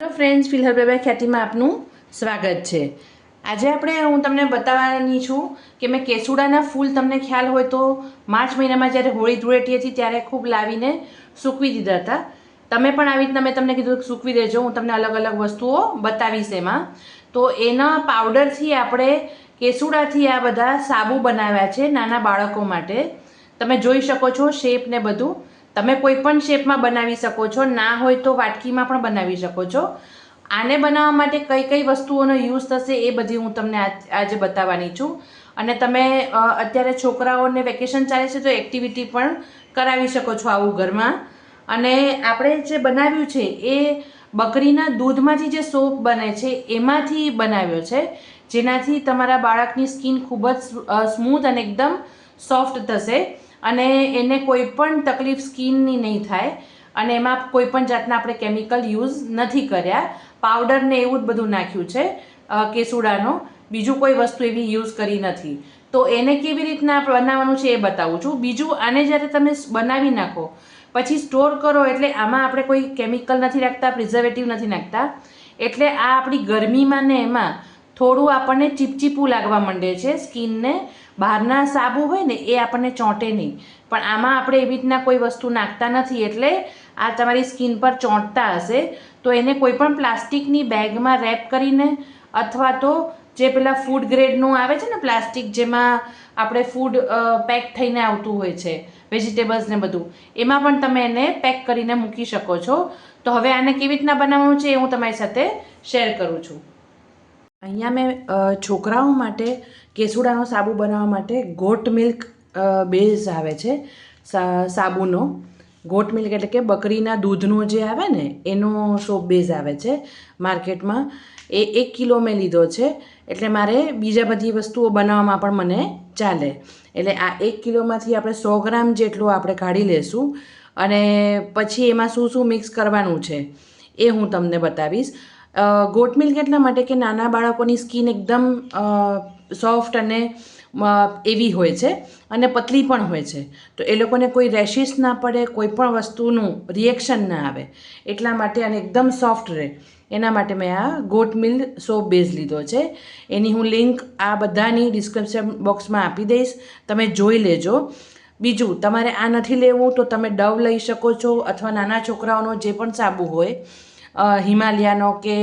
Hello friends, ફિલહાલ બેબા ખ્યાતિમાં આપનું સ્વાગત છે। આજે હું તમને બતાવવાની છું કે મેં કેસુડાના ફૂલ તમને ખ્યાલ હોય તો માર્ચ મહિનામાં જ્યારે હોળી ધૂળેટી હતી ત્યારે ખૂબ લાવીને સૂકવી દીધા હતા। તમે પણ આવી રીતના મેં તમને કીધું સૂકવી દેજો, હું તમને અલગ અલગ વસ્તુઓ બતાવીશ એમાં। તો એના પાવડરથી આપણે કેસુડાથી આ બધા સાબુ બનાવ્યા છે નાના બાળકો માટે। તમે જોઈ શકો છો શેપ ને બધું, તમે કોઈ પણ શેપમાં બનાવી શકો છો, ના હોય તો વાટકીમાં પણ બનાવી શકો છો। આને બનાવવા માટે કઈ કઈ વસ્તુઓનો યુઝ થશે એ બધી હું તમને આજે બતાવવાની છું। અને તમે અત્યારે છોકરાઓને વેકેશન ચાલે છે તો એક્ટિવિટી પણ કરાવી શકો છો આવું ઘરમાં। અને આપણે જે બનાવ્યું છે એ બકરીના દૂધમાંથી જે સોપ બને છે એમાંથી બનાવ્યો છે, જેનાથી તમારા બાળકની સ્કિન ખૂબ જ સ્મૂથ અને એકદમ સોફ્ટ થશે અને એને કોઈ પણ તકલીફ સ્કિનની નહીં થાય। અને એમાં કોઈ પણ જાતના આપણે કેમિકલ યુઝ નથી કર્યા, પાવડર ને એવું જ બધું નાખ્યું છે કેસુડાનો, બીજું કોઈ વસ્તુ એવી યુઝ કરી નથી। તો એને કેવી રીતના બનાવવાનું છે એ બતાવું છું। બીજું, આને જ્યારે તમે બનાવી નાખો પછી સ્ટોર કરો એટલે આમાં આપણે કોઈ કેમિકલ નથી નાખતા, પ્રિઝર્વેટિવ નથી નાખતા, એટલે આ આપણી ગરમીમાં ને એમાં થોડું આપણને ચીપચીપું લાગવા માંડે છે સ્કિનને। બહારના સાબુ હોય ને એ આપણને ચોંટે નહીં, પણ આમાં આપણે એવી રીતના કોઈ વસ્તુ નાખતા નથી એટલે આ તમારી સ્કિન પર ચોંટતા હશે। તો એને કોઈ પણ પ્લાસ્ટિકની બેગમાં રેપ કરીને અથવા તો જે પેલા ફૂડ ગ્રેડનું આવે છે ને પ્લાસ્ટિક, જેમાં આપણે ફૂડ પેક થઈને આવતું હોય છે વેજીટેબલ્સ ને બધું, એમાં પણ તમે એને પેક કરીને મૂકી શકો છો। તો હવે આને કેવી રીતના બનાવવાનું છે એ હું તમારી સાથે શેર કરું છું। અહીંયા મેં છોકરાઓ માટે કેસુડાનો સાબુ બનાવવા માટે ગોટ મિલ્ક બેઝ આવે છે સાબુનો। ગોટ મિલ્ક એટલે કે બકરીના દૂધનો જે આવે ને એનો સોપ બેઝ આવે છે માર્કેટમાં, એ 1 કિલો મેં લીધો છે, એટલે મારે બીજા બધી વસ્તુઓ બનાવવામાં પણ મને ચાલે। એટલે આ 1 કિલોમાંથી આપણે 100 ગ્રામ જેટલું આપણે કાઢી લેશું અને પછી એમાં શું શું મિક્સ કરવાનું છે એ હું તમને બતાવીશ। ગોટ મિલ્ક એટલા માટે કે નાના બાળકોની સ્કિન એકદમ સોફ્ટ અને એવી હોય છે અને પતલી પણ હોય છે, તો એ લોકોને કોઈ રેશિસ ના પડે, કોઈ પણ વસ્તુનું રિએક્શન ના આવે એટલા માટે, અને એકદમ સોફ્ટ રહે એના માટે મેં આ ગોટ મિલ્ક સોપ બેઝ લીધો છે। એની હું લિંક આ બધાની ડિસ્ક્રિપ્શન બોક્સમાં આપી દઈશ, તમે જોઈ લેજો। બીજું, તમારે આ નથી લેવું તો તમે ડવ લઈ શકો છો, અથવા નાના છોકરાઓનો જે પણ સાબુ હોય, હિમાલયાનો કે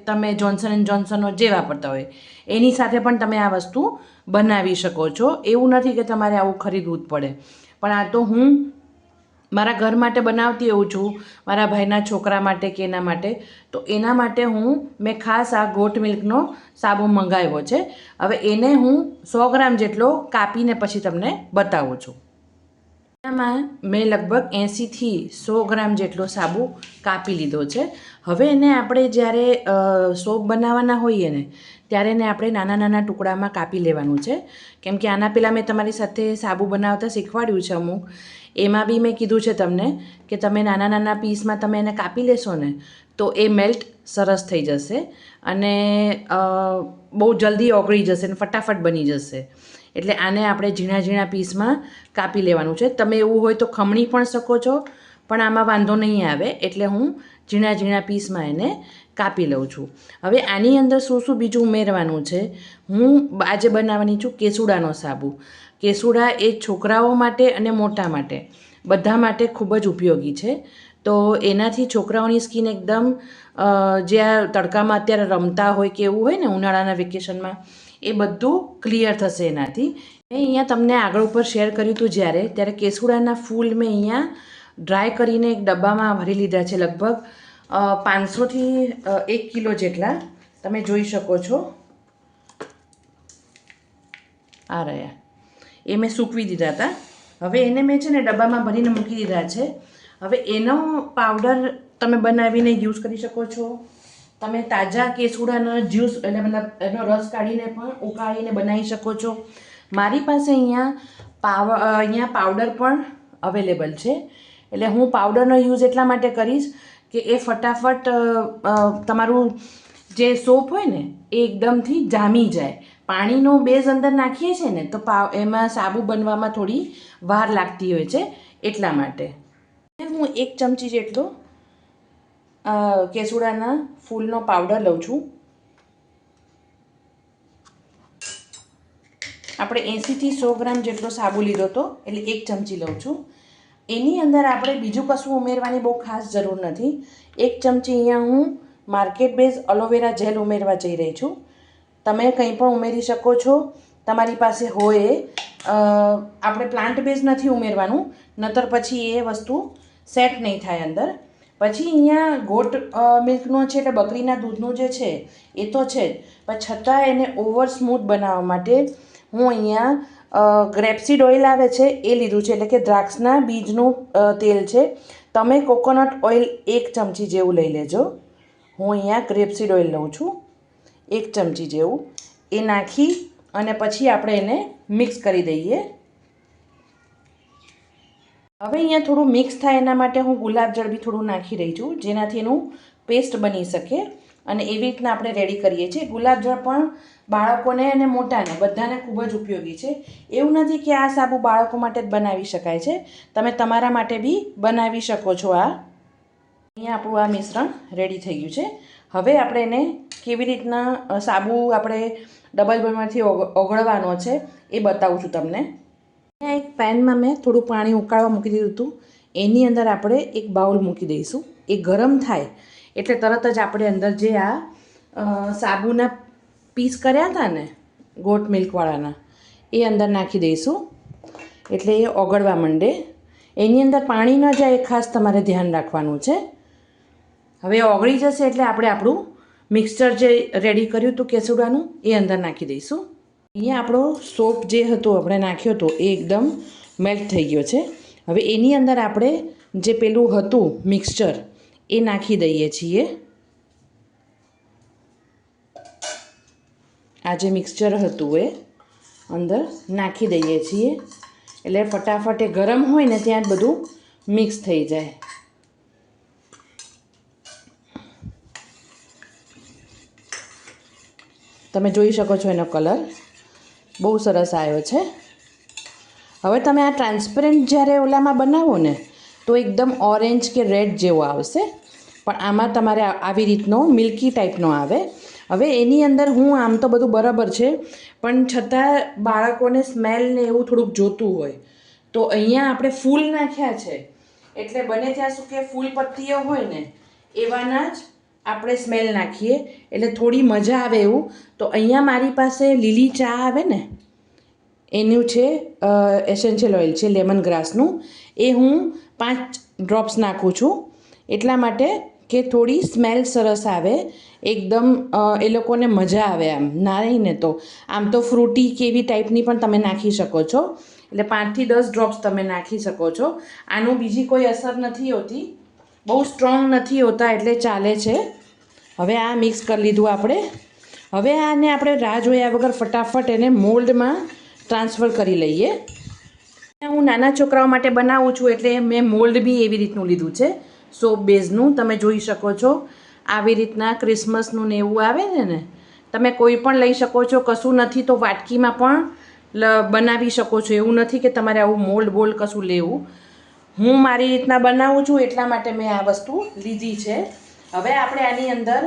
તમે જોન્સન એન્ડ જોન્સનનો જે વાપરતા હોય એની સાથે પણ તમે આ વસ્તુ બનાવી શકો છો। એવું નથી કે તમારે આવું ખરીદવું જ પડે, પણ આ તો હું મારા ઘર માટે બનાવતી હોઉં છું, મારા ભાઈના છોકરા માટે કે એના માટે, તો એના માટે મેં ખાસ આ ગોટ મિલ્કનો સાબુ મંગાવ્યો છે। હવે એને હું 100 ગ્રામ જેટલો કાપીને પછી તમને બતાવું છું। એમાં મેં લગભગ 80થી 100 ગ્રામ જેટલો સાબુ કાપી લીધો છે। હવે એને આપણે જ્યારે સોપ બનાવવાના હોઈએ ને ત્યારે એને આપણે નાના નાના ટુકડામાં કાપી લેવાનું છે, કેમ કે આના પહેલાં મેં તમારી સાથે સાબુ બનાવતા શીખવાડ્યું છે અમુક, એમાં બી મેં કીધું છે તમને કે તમે નાના નાના પીસમાં તમે એને કાપી લેશો ને તો એ મેલ્ટ સરસ થઈ જશે અને બહુ જલ્દી ઓગળી જશે અને ફટાફટ બની જશે। એટલે આને આપણે ઝીણા ઝીણા પીસમાં કાપી લેવાનું છે। તમે એવું હોય તો ખમણી પણ શકો છો, પણ આમાં વાંધો નહીં આવે, એટલે હું ઝીણા ઝીણા પીસમાં એને કાપી લઉં છું। હવે આની અંદર શું શું બીજું ઉમેરવાનું છે, હું આજે બનાવવાની છું કેસુડાનો સાબુ। કેસુડા એ છોકરાઓ માટે અને મોટા માટે બધા માટે ખૂબ જ ઉપયોગી છે। તો એનાથી છોકરાઓની સ્કિન એકદમ જે આ તડકામાં અત્યારે રમતા હોય કે એવું હોય ને ઉનાળાના વેકેશનમાં, એ બધું ક્લિયર થશે એનાથી। મેં અહીંયા તમને આગળ ઉપર શેર કર્યું હતું ત્યારે કેસુડાના ફૂલ મેં અહીંયા ડ્રાય કરીને એક ડબ્બામાં ભરી લીધા છે, લગભગ 500થી 1 કિલો જેટલા, તમે જોઈ શકો છો આ રહ્યા, એ મેં સૂકવી દીધા હતા। હવે એને મેં છે ને ડબ્બામાં ભરીને મૂકી દીધા છે। હવે એનો પાવડર તમે બનાવીને યુઝ કરી શકો છો, તમે તાજા કેસુડાનો જ્યુસ એટલે મતલબ એનો રસ કાઢીને પણ ઉકાળીને બનાવી શકો છો। મારી પાસે અહીંયા પાવડર પણ અવેલેબલ છે, એટલે હું પાવડરનો યુઝ એટલા માટે કરીશ કે એ ફટાફટ તમારું જે સોપ હોય ને એ એકદમથી જામી જાય। પાણીનો બેઝ અંદર નાખીએ છીએ ને તો એમાં સાબુ બનવામાં થોડી વાર લાગતી હોય છે, એટલા માટે હું 1 ચમચી જેટલો કેસુડાના ફૂલનો પાવડર લઉં છું. આપણે 80થી 100 ગ્રામ જેટલો સાબુ લીધો હતો, એટલે 1 ચમચી લઉં છું. એની અંદર આપણે બીજું કશું ઉમેરવાની બહુ ખાસ જરૂર નથી. 1 ચમચી અહીંયા હું માર્કેટ બેઝ એલોવેરા જેલ ઉમેરવા જઈ રહી છું. તમે કંઈ પણ ઉમેરી શકો છો તમારી પાસે હોય. આપણે પ્લાન્ટ બેઝ નથી ઉમેરવાનું, નતર પછી એ વસ્તુ સેટ નહીં થાય અંદર. પછી અહીંયા ગોટ મિલ્કનો છે, એટલે બકરીના દૂધનું જે છે એ તો છે જ, પણ છતાં એને ઓવર સ્મૂથ બનાવવા માટે હું અહીંયા ગ્રેપસીડ ઓઇલ આવે છે એ લીધું છે, એટલે કે દ્રાક્ષના બીજનું તેલ છે. તમે કોકોનટ ઓઇલ 1 ચમચી જેવું લઈ લેજો. હું અહીંયા ગ્રેપસીડ ઓઇલ લઉં છું 1 ચમચી જેવું. એ નાખી અને પછી આપણે એને મિક્સ કરી દઈએ. હવે અહીંયા થોડું મિક્સ થાય એના માટે હું ગુલાબજળ બી થોડું નાખી રહી છું, જેનાથી એનું પેસ્ટ બની શકે. અને એવી રીતના આપણે રેડી કરીએ છીએ. ગુલાબજળ પણ બાળકોને અને મોટાને બધાને ખૂબ જ ઉપયોગી છે. એવું નથી કે આ સાબુ બાળકો માટે જ બનાવી શકાય છે, તમે તમારા માટે બી બનાવી શકો છો. અહીંયા આપણું આ મિશ્રણ રેડી થઈ ગયું છે. હવે આપણે એને કેવી રીતના સાબુ આપણે ડબલ બોઇલમાંથી ઓગળવાનો છે એ બતાવું છું તમને. અહીંયા એક પેનમાં મેં થોડું પાણી ઉકાળવા મૂકી દીધું હતું. એની અંદર આપણે એક બાઉલ મૂકી દઈશું. એ ગરમ થાય એટલે તરત જ આપણે અંદર જે આ સાબુના પીસ કર્યા હતા ને ગોટ મિલ્કવાળાના, એ અંદર નાખી દઈશું. એટલે એ ઓગળવા માંડે. એની અંદર પાણી ન જાય એ ખાસ તમારે ધ્યાન રાખવાનું છે. હવે ઓગળી જશે એટલે આપણે આપણું મિક્સચર જે રેડી કર્યું હતું કેસુડાનું એ અંદર નાખી દઈશું. અહીંયા આપણો સોપ જે હતો આપણે નાખ્યો હતો એ એકદમ મેલ્ટ થઈ ગયો છે. હવે એની અંદર આપણે જે પેલું હતું મિક્સચર એ નાખી દઈએ છીએ. આ જે મિક્સચર હતું એ અંદર નાખી દઈએ છીએ, એટલે ફટાફટ એ ગરમ હોય ને ત્યાં જ બધું મિક્સ થઈ જાય. તમે જોઈ શકો છો એનો કલર બહુ સરસ આવ્યો છે. હવે તમે આ ટ્રાન્સપરન્ટ જ્યારે ઓલામાં બનાવો ને તો એકદમ ઓરેન્જ કે રેડ જેવો આવશે, પણ આમાં તમારે આવી રીતનો મિલ્કી ટાઈપનો આવે. હવે એની અંદર હું આમ તો બધું બરાબર છે, પણ છતાં બાળકોને સ્મેલ ને એવું થોડુંક જોતું હોય, તો અહીંયા આપણે ફૂલ નાખ્યા છે એટલે બને ત્યાં સુધી ફૂલ પત્તીઓ હોય ને એવાના જ આપણે સ્મેલ નાખીએ એટલે થોડી મજા આવે એવું. તો અહીંયા મારી પાસે લીલી ચા આવે ને એનું છે એસેન્શિયલ ઓઇલ છે લેમન ગ્રાસનું, એ હું 5 ડ્રોપ્સ નાખું છું, એટલા માટે કે થોડી સ્મેલ સરસ આવે એકદમ. એ લોકોને મજા આવે આમ નાહીને. તો આમ તો ફ્રૂટી કેવી ટાઈપની પણ તમે નાખી શકો છો, એટલે 5 થી 10 ડ્રોપ્સ તમે નાખી શકો છો. આનું બીજી કોઈ અસર નથી હોતી, બહુ સ્ટ્રોંગ નથી હોતા, એટલે ચાલે છે. હવે આ મિક્સ કરી લીધું આપણે. હવે આને આપણે રાહ જોયા વગર ફટાફટ એને મોલ્ડમાં ટ્રાન્સફર કરી લઈએ. હું નાના છોકરાઓ માટે બનાવું છું એટલે મેં મોલ્ડ બી એવી રીતનું લીધું છે, સોપ બેઝનું. તમે જોઈ શકો છો આવી રીતના ક્રિસમસનું ને એવું આવે ને, તમે કોઈ પણ લઈ શકો છો. કશું નથી તો વાટકીમાં પણ બનાવી શકો છો. એવું નથી કે તમારે આવું મોલ્ડ બોલ્ડ કશું લેવું. હું મારી રીતના બનાવું છું એટલા માટે મેં આ વસ્તુ લીધી છે. હવે આપણે આની અંદર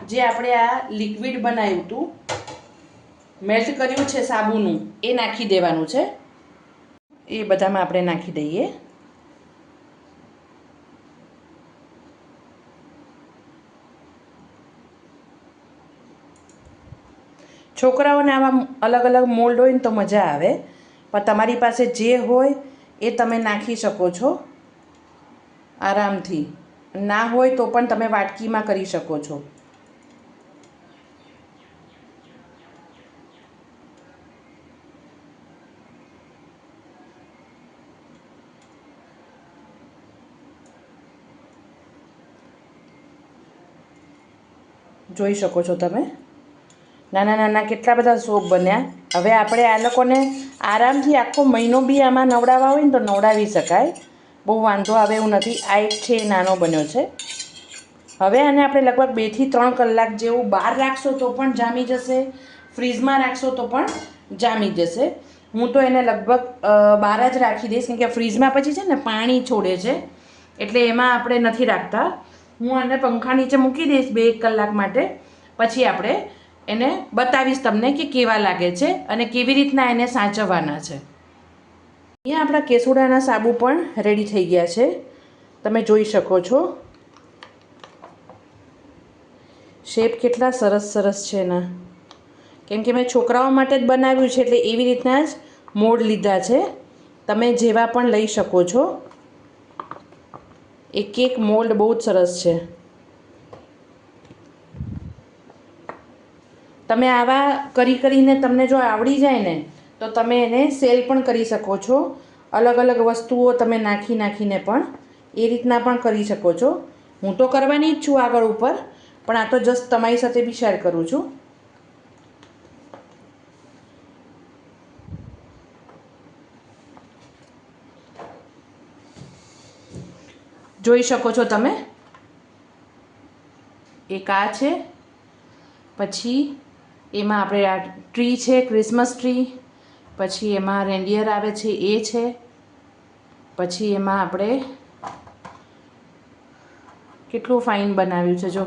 જે આપણે આ લિક્વિડ બનાવ્યું હતું, મેલ્ટ કર્યું છે સાબુનું, એ નાખી દેવાનું છે. એ બધામાં આપણે નાખી દઈએ. છોકરાઓને આવા અલગ અલગ મોલ્ડ હોય ને તો મજા આવે, પણ તમારી પાસે જે હોય એ તમે નાખી શકો છો આરામથી. ના હોય તો પણ તમે વાટકીમાં કરી શકો છો. જોઈ શકો છો તમે નાના નાના કેટલા બધા સોપ બન્યા. હવે આપણે આ લોકોને આરામથી આખો મહિનો બી આમાં નવડાવવા હોય ને તો નવડાવી શકાય, બહુ વાંધો આવે એવું નથી. આ એક છે એ નાનો બન્યો છે. હવે આને આપણે લગભગ 2 થી 3 કલાક જેવું બહાર રાખશો તો પણ જામી જશે, ફ્રીઝમાં રાખશો તો પણ જામી જશે. હું તો એને લગભગ બહાર જ રાખી દઈશ, કેમ કે ફ્રીઝમાં પછી છે ને પાણી છોડે છે, એટલે એમાં આપણે નથી રાખતા. હું આને પંખા નીચે મૂકી દઈશ 2-1 કલાક માટે. પછી આપણે એને બતાવીશ તમને કે કેવા લાગે છે અને કેવી રીતના એને સાચવવાના છે. અહીંયા આપણા કેસુડાના સાબુ પણ રેડી થઈ ગયા છે, તમે જોઈ શકો છો. શેપ કેટલા સરસ સરસ છે એના, કેમ કે મેં છોકરાઓ માટે જ બનાવ્યું છે એટલે એવી રીતના જ મોડ લીધા છે. તમે જેવા પણ લઈ શકો છો. એક મોલ્ડ બહુ જ સરસ છે. તમે આવા કરીને તમને જો આવડી જાય ને તો તમે એને સેલ પણ કરી શકો છો. અલગ અલગ વસ્તુઓ તમે નાખીને પણ એ રીતના પણ કરી શકો છો. હું તો કરવાની જ છું આગળ ઉપર, પણ આ તો જસ્ટ તમારી સાથે બી શેર કરું છું. જોઈ શકો છો તમે. એક આ છે, પછી એમાં આપણે આ ટ્રી છે, ક્રિસમસ ટ્રી. પછી એમાં રેન્ડિયર આવે છે એ છે. પછી એમાં આપણે કેટલું ફાઇન બનાવ્યું છે જો.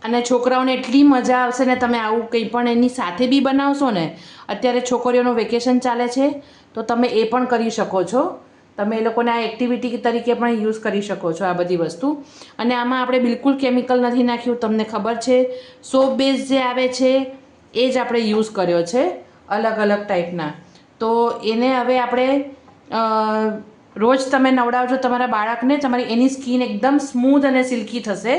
અને છોકરાઓને એટલી મજા આવશે ને, તમે આવું કંઈ પણ એની સાથે બી બનાવશો ને. અત્યારે છોકરીઓનું વેકેશન ચાલે છે તો તમે એ પણ કરી શકો છો. તમે એ લોકોને આ એક્ટિવિટી તરીકે પણ યુઝ કરી શકો છો આ બધી વસ્તુ. અને આમાં આપણે બિલકુલ કેમિકલ નથી નાખ્યું, તમને ખબર છે. સોપ બેઝ જે આવે છે એ જ આપણે યુઝ કર્યો છે, અલગ અલગ ટાઈપના. તો એને હવે આપણે રોજ તમે નવડાવજો તમારા બાળકને, એની સ્કિન એકદમ સ્મૂધ અને સિલ્કી થશે.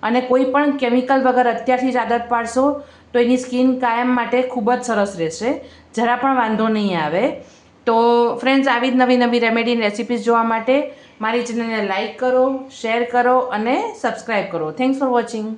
અને કોઈ પણ કેમિકલ વગર અત્યારથી જ આદત પાડશો તો એની સ્કિન કાયમ માટે ખૂબ જ સરસ રહેશે, જરા પણ વાંધો નહીં આવે. તો ફ્રેન્ડ્સ, આવી જ નવી રેમેડી રેસિપીઝ જોવા માટે મારી ચેનલને લાઇક કરો, શેર કરો અને સબસ્ક્રાઈબ કરો. Thanks for watching.